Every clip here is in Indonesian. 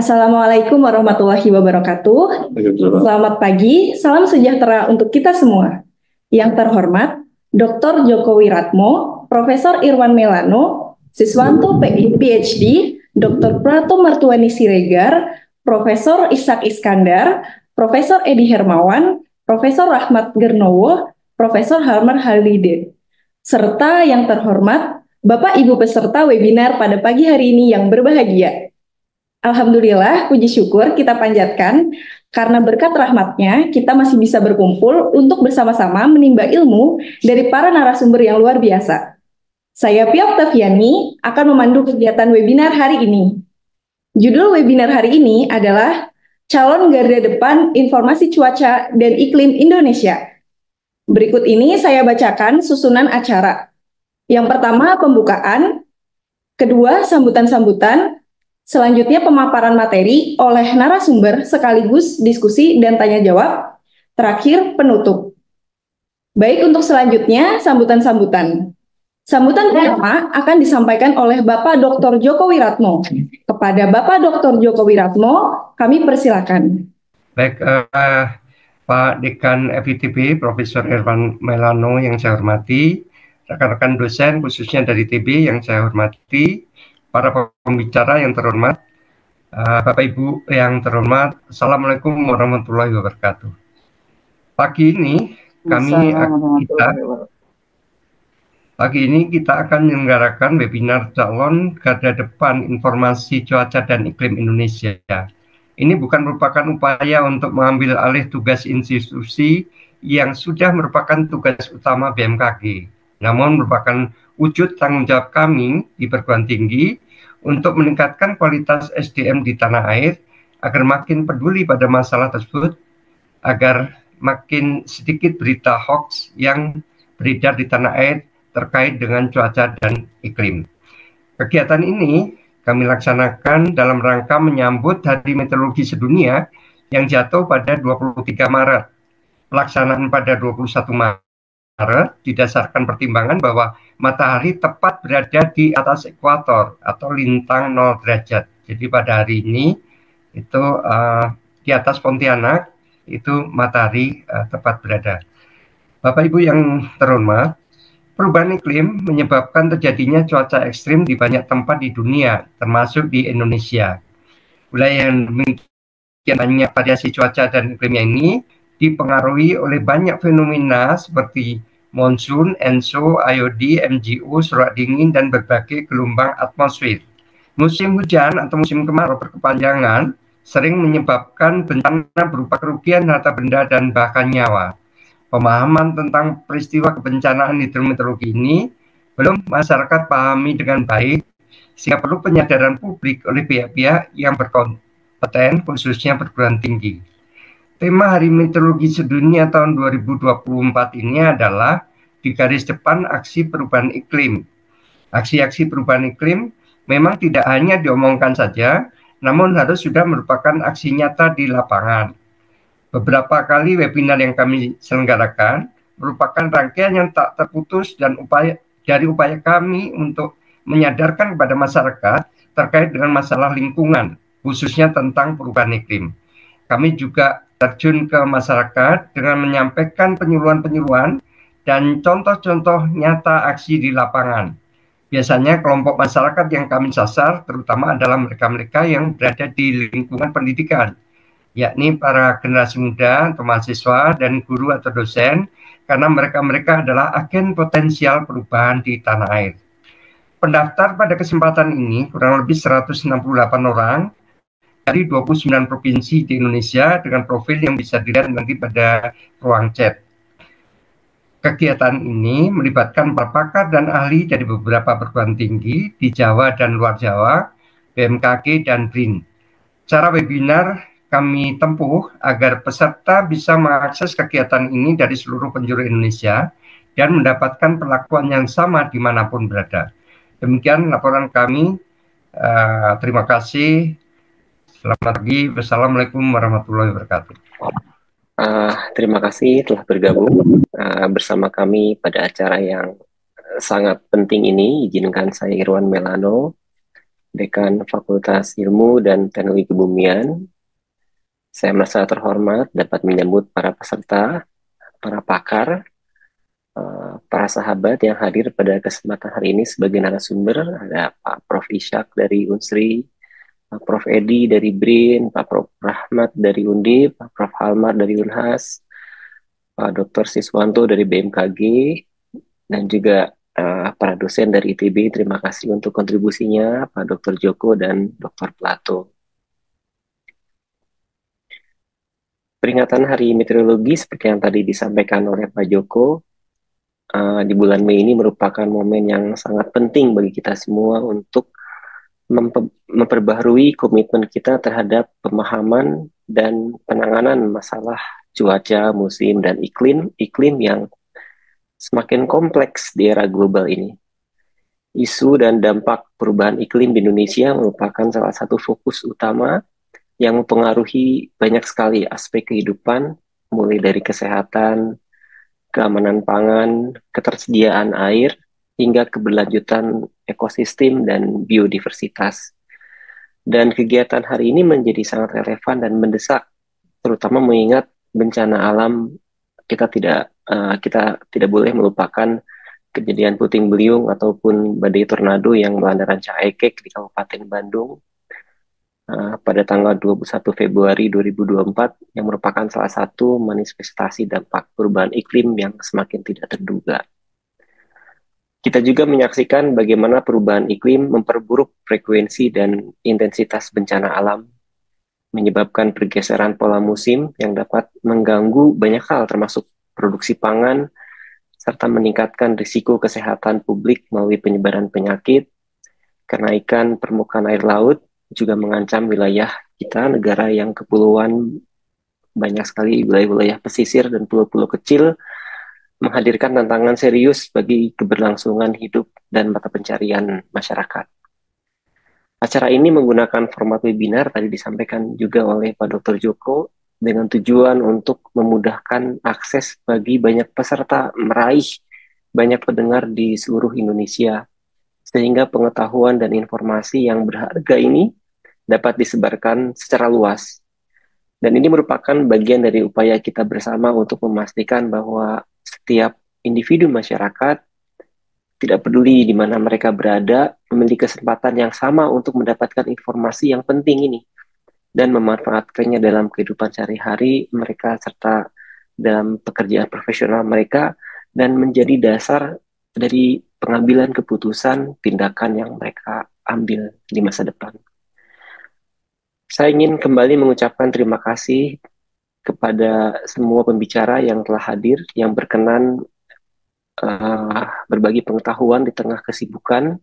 Assalamualaikum warahmatullahi wabarakatuh. Selamat pagi, salam sejahtera untuk kita semua. Yang terhormat, Dr. Joko Wiratmo, Profesor Irwan Melano, Siswanto PhD, Dr. Prato Martuani Siregar, Profesor Ishak Iskandar, Profesor Edi Hermawan, Profesor Rahmat Gernowo, Profesor Halmar Halide, serta yang terhormat, Bapak Ibu peserta webinar pada pagi hari ini yang berbahagia. Alhamdulillah, puji syukur kita panjatkan karena berkat rahmatnya kita masih bisa berkumpul untuk bersama-sama menimba ilmu dari para narasumber yang luar biasa. Saya Pia Oktaviani akan memandu kegiatan webinar hari ini. Judul webinar hari ini adalah Calon Garda Depan Informasi Cuaca dan Iklim Indonesia. Berikut ini saya bacakan susunan acara. Yang pertama pembukaan, kedua sambutan-sambutan, selanjutnya pemaparan materi oleh narasumber sekaligus diskusi dan tanya jawab. Terakhir penutup. Baik, untuk selanjutnya sambutan-sambutan. Sambutan pertama akan disampaikan oleh Bapak Dr. Joko Wiratmo. Kepada Bapak Dr. Joko Wiratmo, kami persilakan. Baik, Pak Dekan FITB, Profesor Irwan Melano yang saya hormati, rekan-rekan dosen khususnya dari TB yang saya hormati, para pembicara yang terhormat, Bapak Ibu yang terhormat, Assalamualaikum warahmatullahi wabarakatuh. Pagi ini kita akan menyelenggarakan webinar calon garda depan informasi cuaca dan iklim Indonesia. Ini bukan merupakan upaya untuk mengambil alih tugas institusi yang sudah merupakan tugas utama BMKG, namun merupakan wujud tanggung jawab kami di perguruan tinggi untuk meningkatkan kualitas SDM di tanah air agar makin peduli pada masalah tersebut, agar makin sedikit berita hoax yang beredar di tanah air terkait dengan cuaca dan iklim. Kegiatan ini kami laksanakan dalam rangka menyambut Hari Meteorologi Sedunia yang jatuh pada 23 Maret. Pelaksanaan pada 21 Maret didasarkan pertimbangan bahwa matahari tepat berada di atas ekuator atau lintang 0 derajat. Jadi pada hari ini itu di atas Pontianak itu matahari tepat berada. Bapak Ibu yang terhormat, perubahan iklim menyebabkan terjadinya cuaca ekstrim di banyak tempat di dunia, termasuk di Indonesia. Wilayah yang demikian banyak variasi cuaca dan iklimnya ini dipengaruhi oleh banyak fenomena seperti monsun, ENSO, IOD, MGO, surat dingin, dan berbagai gelombang atmosfer. Musim hujan atau musim kemarau berkepanjangan sering menyebabkan bencana berupa kerugian harta benda dan bahkan nyawa. Pemahaman tentang peristiwa kebencanaan hidrometeorologi ini belum masyarakat pahami dengan baik, sehingga perlu penyadaran publik oleh pihak-pihak yang berkompeten, khususnya perguruan tinggi. Tema Hari Meteorologi Sedunia tahun 2024 ini adalah di garis depan aksi perubahan iklim. Aksi-aksi perubahan iklim memang tidak hanya diomongkan saja, namun harus sudah merupakan aksi nyata di lapangan. Beberapa kali webinar yang kami selenggarakan merupakan rangkaian yang tak terputus dan upaya kami untuk menyadarkan kepada masyarakat terkait dengan masalah lingkungan, khususnya tentang perubahan iklim. Kami juga terjun ke masyarakat dengan menyampaikan penyuluhan-penyuluhan dan contoh-contoh nyata aksi di lapangan. Biasanya kelompok masyarakat yang kami sasar terutama adalah mereka-mereka yang berada di lingkungan pendidikan, yakni para generasi muda atau mahasiswa dan guru atau dosen, karena mereka-mereka adalah agen potensial perubahan di tanah air. Pendaftar pada kesempatan ini kurang lebih 168 orang dari 29 provinsi di Indonesia dengan profil yang bisa dilihat nanti pada ruang chat. Kegiatan ini melibatkan para pakar dan ahli dari beberapa perguruan tinggi di Jawa dan luar Jawa, BMKG dan BRIN. Cara webinar kami tempuh agar peserta bisa mengakses kegiatan ini dari seluruh penjuru Indonesia dan mendapatkan perlakuan yang sama dimanapun berada. Demikian laporan kami. Terima kasih. Selamat pagi. Wassalamualaikum warahmatullahi wabarakatuh. Terima kasih telah bergabung bersama kami pada acara yang sangat penting ini. Izinkan saya Irwan Melano Dekan Fakultas Ilmu dan Teknologi Kebumian. Saya merasa terhormat dapat menyambut para peserta, para pakar, para sahabat yang hadir pada kesempatan hari ini sebagai narasumber. Ada Pak Prof. Ishak dari Unsri, Pak Prof. Edi dari BRIN, Pak Prof. Rahmat dari Undip, Pak Prof. Halmar dari Unhas, Pak Dr. Siswanto dari BMKG, dan juga para dosen dari ITB. Terima kasih untuk kontribusinya, Pak Dr. Joko dan Dr. Plato. Peringatan Hari Meteorologi seperti yang tadi disampaikan oleh Pak Joko, di bulan Mei ini merupakan momen yang sangat penting bagi kita semua untuk memperbaharui komitmen kita terhadap pemahaman dan penanganan masalah cuaca, musim, dan iklim yang semakin kompleks di era global ini. Isu dan dampak perubahan iklim di Indonesia merupakan salah satu fokus utama yang mempengaruhi banyak sekali aspek kehidupan, mulai dari kesehatan, keamanan pangan, ketersediaan air, hingga keberlanjutan ekosistem dan biodiversitas. Dan kegiatan hari ini menjadi sangat relevan dan mendesak, terutama mengingat bencana alam kita tidak boleh melupakan kejadian puting beliung ataupun badai tornado yang melanda Ranca Ekek di Kabupaten Bandung pada tanggal 21 Februari 2024 yang merupakan salah satu manifestasi dampak perubahan iklim yang semakin tidak terduga. Kita juga menyaksikan bagaimana perubahan iklim memperburuk frekuensi dan intensitas bencana alam, menyebabkan pergeseran pola musim yang dapat mengganggu banyak hal termasuk produksi pangan, serta meningkatkan risiko kesehatan publik melalui penyebaran penyakit, kenaikan permukaan air laut, juga mengancam wilayah kita, negara yang kepulauan, banyak sekali wilayah-wilayah pesisir dan pulau-pulau kecil, menghadirkan tantangan serius bagi keberlangsungan hidup dan mata pencarian masyarakat. Acara ini menggunakan format webinar, tadi disampaikan juga oleh Pak Dr. Joko, dengan tujuan untuk memudahkan akses bagi banyak peserta meraih banyak pendengar di seluruh Indonesia, sehingga pengetahuan dan informasi yang berharga ini dapat disebarkan secara luas. Dan ini merupakan bagian dari upaya kita bersama untuk memastikan bahwa setiap individu masyarakat, tidak peduli di mana mereka berada, memiliki kesempatan yang sama untuk mendapatkan informasi yang penting ini dan memanfaatkannya dalam kehidupan sehari-hari mereka serta dalam pekerjaan profesional mereka, dan menjadi dasar dari pengambilan keputusan tindakan yang mereka ambil di masa depan. Saya ingin kembali mengucapkan terima kasih kepada semua pembicara yang telah hadir, yang berkenan berbagi pengetahuan di tengah kesibukan,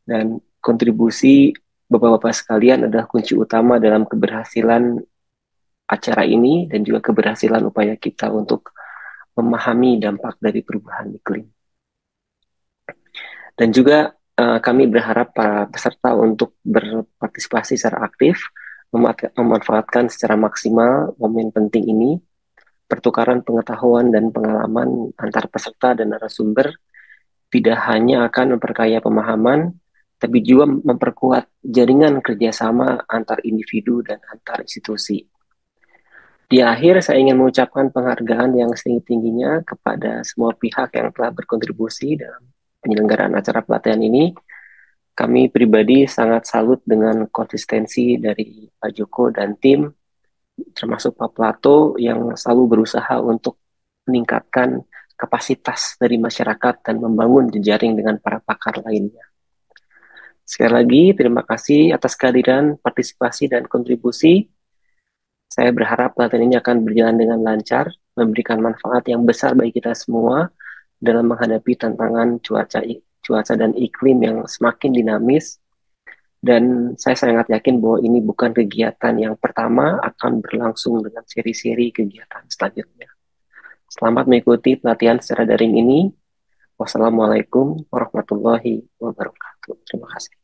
dan kontribusi Bapak-Bapak sekalian adalah kunci utama dalam keberhasilan acara ini dan juga keberhasilan upaya kita untuk memahami dampak dari perubahan iklim. Dan juga kami berharap para peserta untuk berpartisipasi secara aktif, memanfaatkan secara maksimal momen penting ini, pertukaran pengetahuan dan pengalaman antar peserta dan narasumber tidak hanya akan memperkaya pemahaman, tapi juga memperkuat jaringan kerjasama antar individu dan antar institusi. Di akhir, saya ingin mengucapkan penghargaan yang setinggi-tingginya kepada semua pihak yang telah berkontribusi dalam penyelenggaraan acara pelatihan ini. Kami pribadi sangat salut dengan konsistensi dari Pak Joko dan tim, termasuk Pak Plato yang selalu berusaha untuk meningkatkan kapasitas dari masyarakat dan membangun jejaring dengan para pakar lainnya. Sekali lagi, terima kasih atas kehadiran, partisipasi, dan kontribusi. Saya berharap pelatihan ini akan berjalan dengan lancar, memberikan manfaat yang besar bagi kita semua dalam menghadapi tantangan cuaca dan iklim yang semakin dinamis. Dan saya sangat yakin bahwa ini bukan kegiatan yang pertama, akan berlangsung dengan seri-seri kegiatan selanjutnya. Selamat mengikuti pelatihan secara daring ini. Wassalamualaikum warahmatullahi wabarakatuh. Terima kasih.